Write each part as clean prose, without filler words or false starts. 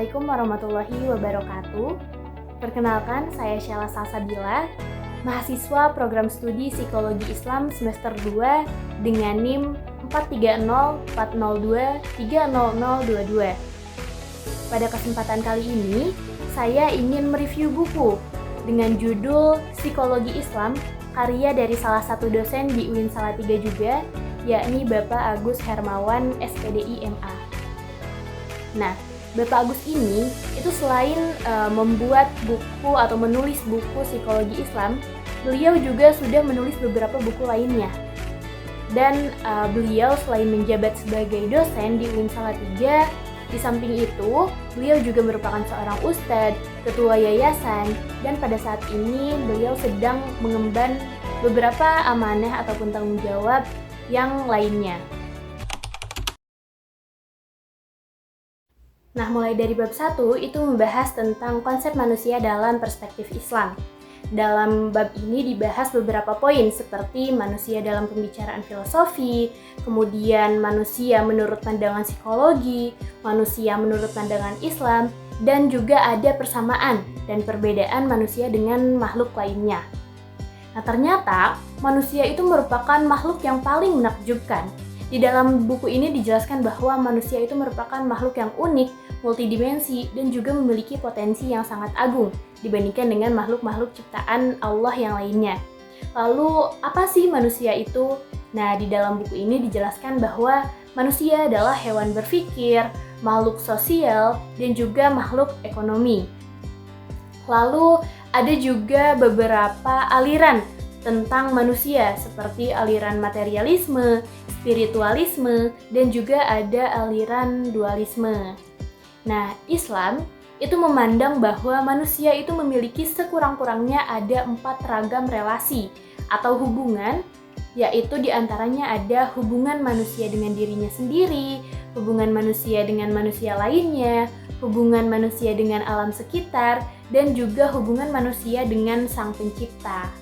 Assalamualaikum warahmatullahi wabarakatuh. Perkenalkan, saya Syala Salsabila, mahasiswa program studi Psikologi Islam semester 2 dengan NIM 43040230022. Pada kesempatan kali ini, saya ingin mereview buku dengan judul Psikologi Islam, karya dari salah satu dosen di UIN Salatiga juga, yakni Bapak Agus Hermawan, SPDI MA. Nah, Bapak Agus ini itu selain membuat buku atau menulis buku psikologi Islam, beliau juga sudah menulis beberapa buku lainnya. Dan beliau selain menjabat sebagai dosen di UIN Salatiga, di samping itu beliau juga merupakan seorang ustadz, ketua yayasan, dan pada saat ini beliau sedang mengemban beberapa amanah ataupun tanggung jawab yang lainnya. Nah, mulai dari bab 1 itu membahas tentang konsep manusia dalam perspektif Islam. Dalam bab ini dibahas beberapa poin seperti manusia dalam pembicaraan filosofi, kemudian manusia menurut pandangan psikologi, manusia menurut pandangan Islam, dan juga ada persamaan dan perbedaan manusia dengan makhluk lainnya. Nah, ternyata manusia itu merupakan makhluk yang paling menakjubkan. Di dalam buku ini dijelaskan bahwa manusia itu merupakan makhluk yang unik, multidimensi, dan juga memiliki potensi yang sangat agung dibandingkan dengan makhluk-makhluk ciptaan Allah yang lainnya. Lalu, apa sih manusia itu? Nah, di dalam buku ini dijelaskan bahwa manusia adalah hewan berpikir, makhluk sosial, dan juga makhluk ekonomi. Lalu, ada juga beberapa aliran tentang manusia seperti aliran materialisme, spiritualisme, dan juga ada aliran dualisme. Nah, Islam itu memandang bahwa manusia itu memiliki sekurang-kurangnya ada 4 ragam relasi atau hubungan, yaitu diantaranya ada hubungan manusia dengan dirinya sendiri, hubungan manusia dengan manusia lainnya, hubungan manusia dengan alam sekitar, dan juga hubungan manusia dengan Sang Pencipta.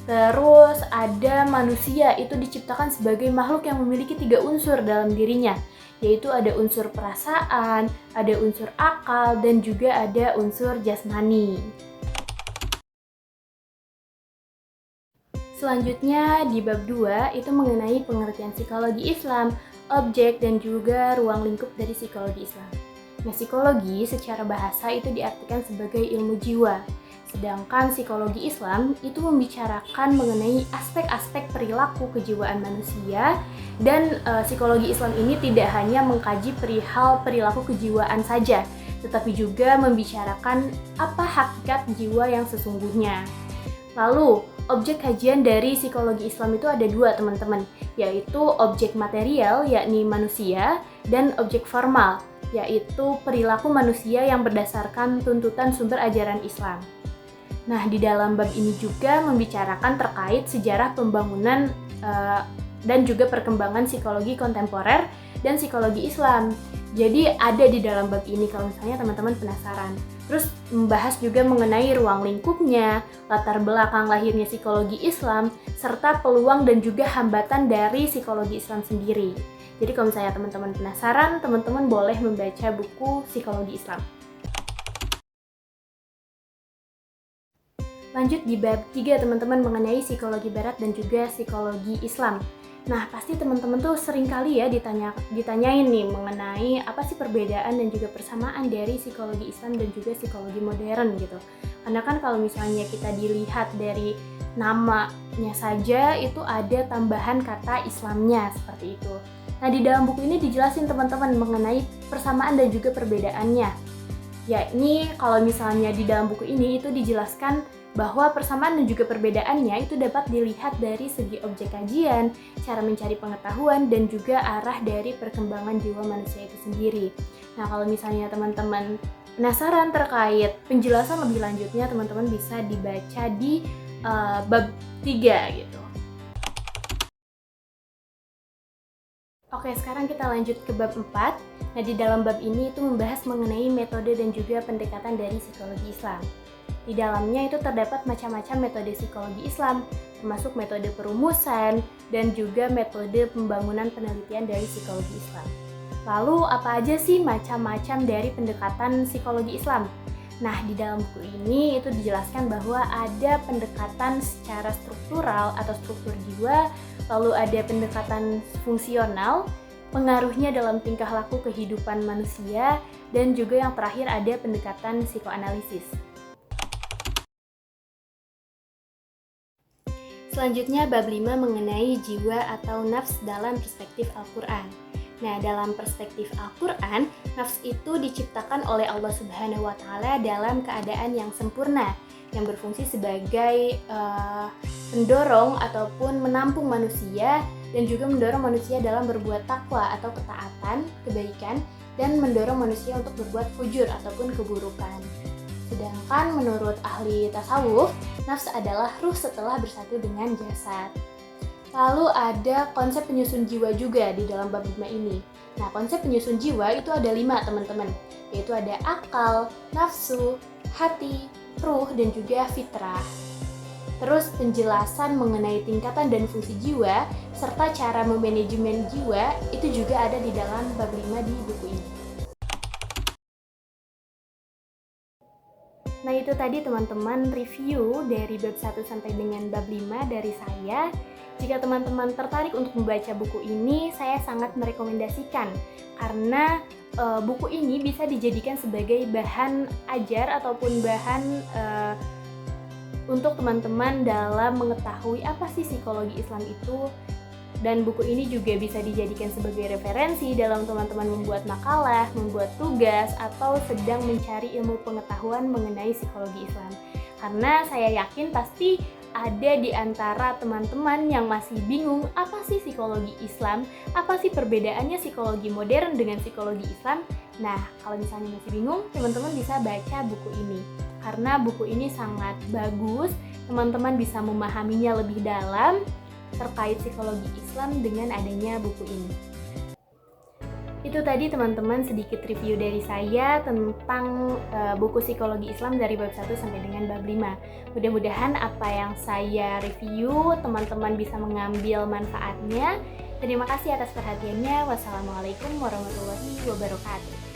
Terus ada manusia itu diciptakan sebagai makhluk yang memiliki 3 unsur dalam dirinya, yaitu ada unsur perasaan, ada unsur akal, dan juga ada unsur jasmani. Selanjutnya di bab 2 itu mengenai pengertian psikologi Islam, objek, dan juga ruang lingkup dari psikologi Islam. Nah, psikologi secara bahasa itu diartikan sebagai ilmu jiwa. Sedangkan psikologi Islam itu membicarakan mengenai aspek-aspek perilaku kejiwaan manusia, dan psikologi Islam ini tidak hanya mengkaji perihal perilaku kejiwaan saja, tetapi juga membicarakan apa hakikat jiwa yang sesungguhnya. Lalu, objek kajian dari psikologi Islam itu ada 2, teman-teman, yaitu objek material, yakni manusia, dan objek formal, yaitu perilaku manusia yang berdasarkan tuntutan sumber ajaran Islam. Nah, di dalam bab ini juga membicarakan terkait sejarah pembangunan dan juga perkembangan psikologi kontemporer dan psikologi Islam. Jadi ada di dalam bab ini kalau misalnya teman-teman penasaran. Terus membahas juga mengenai ruang lingkupnya, latar belakang lahirnya psikologi Islam, serta peluang dan juga hambatan dari psikologi Islam sendiri. Jadi kalau misalnya teman-teman penasaran, teman-teman boleh membaca buku Psikologi Islam. Lanjut di bab 3, teman-teman, mengenai psikologi barat dan juga psikologi Islam. Nah, pasti teman-teman tuh sering kali ya ditanyain nih mengenai apa sih perbedaan dan juga persamaan dari psikologi Islam dan juga psikologi modern gitu. Karena kan kalau misalnya kita dilihat dari namanya saja itu ada tambahan kata Islamnya seperti itu. Nah, di dalam buku ini dijelasin teman-teman mengenai persamaan dan juga perbedaannya. Yakni kalau misalnya di dalam buku ini itu dijelaskan bahwa persamaan dan juga perbedaannya itu dapat dilihat dari segi objek kajian, cara mencari pengetahuan, dan juga arah dari perkembangan jiwa manusia itu sendiri. Nah, kalau misalnya teman-teman penasaran terkait penjelasan lebih lanjutnya, teman-teman bisa dibaca di bab 3 gitu. Oke, sekarang kita lanjut ke bab 4. Nah, di dalam bab ini itu membahas mengenai metode dan juga pendekatan dari psikologi Islam. Di dalamnya itu terdapat macam-macam metode psikologi Islam, termasuk metode perumusan dan juga metode pembangunan penelitian dari psikologi Islam. Lalu apa aja sih macam-macam dari pendekatan psikologi Islam? Nah, di dalam buku ini itu dijelaskan bahwa ada pendekatan secara struktural atau struktur jiwa, lalu ada pendekatan fungsional, pengaruhnya dalam tingkah laku kehidupan manusia, dan juga yang terakhir ada pendekatan psikoanalisis. Selanjutnya bab 5 mengenai jiwa atau nafs dalam perspektif Al-Quran. Nah, dalam perspektif Al-Quran, nafs itu diciptakan oleh Allah Subhanahu wa Ta'ala dalam keadaan yang sempurna, yang berfungsi sebagai pendorong ataupun menampung manusia, dan juga mendorong manusia dalam berbuat takwa atau ketaatan, kebaikan, dan mendorong manusia untuk berbuat fujur ataupun keburukan. Sedangkan menurut ahli tasawuf, nafs adalah ruh setelah bersatu dengan jasad. Lalu ada konsep penyusun jiwa juga di dalam bab 5 ini. Nah, konsep penyusun jiwa itu ada 5 teman-teman, yaitu ada akal, nafsu, hati, ruh, dan juga fitrah. Terus penjelasan mengenai tingkatan dan fungsi jiwa, serta cara memanajemen jiwa itu juga ada di dalam bab 5 di buku ini. Nah, itu tadi teman-teman review dari bab 1 sampai dengan bab 5 dari saya. Jika teman-teman tertarik untuk membaca buku ini, saya sangat merekomendasikan karena buku ini bisa dijadikan sebagai bahan ajar ataupun bahan untuk teman-teman dalam mengetahui apa sih psikologi Islam itu. Dan buku ini juga bisa dijadikan sebagai referensi dalam teman-teman membuat makalah, membuat tugas, atau sedang mencari ilmu pengetahuan mengenai psikologi Islam. Karena saya yakin pasti ada di antara teman-teman yang masih bingung apa sih psikologi Islam, apa sih perbedaannya psikologi modern dengan psikologi Islam. Nah, kalau misalnya masih bingung, teman-teman bisa baca buku ini. Karena buku ini sangat bagus, teman-teman bisa memahaminya lebih dalam terkait psikologi Islam dengan adanya buku ini. Itu tadi teman-teman sedikit review dari saya tentang buku psikologi Islam dari bab 1 sampai dengan bab 5. Mudah-mudahan apa yang saya review teman-teman bisa mengambil manfaatnya. Terima kasih atas perhatiannya. Wassalamualaikum warahmatullahi wabarakatuh.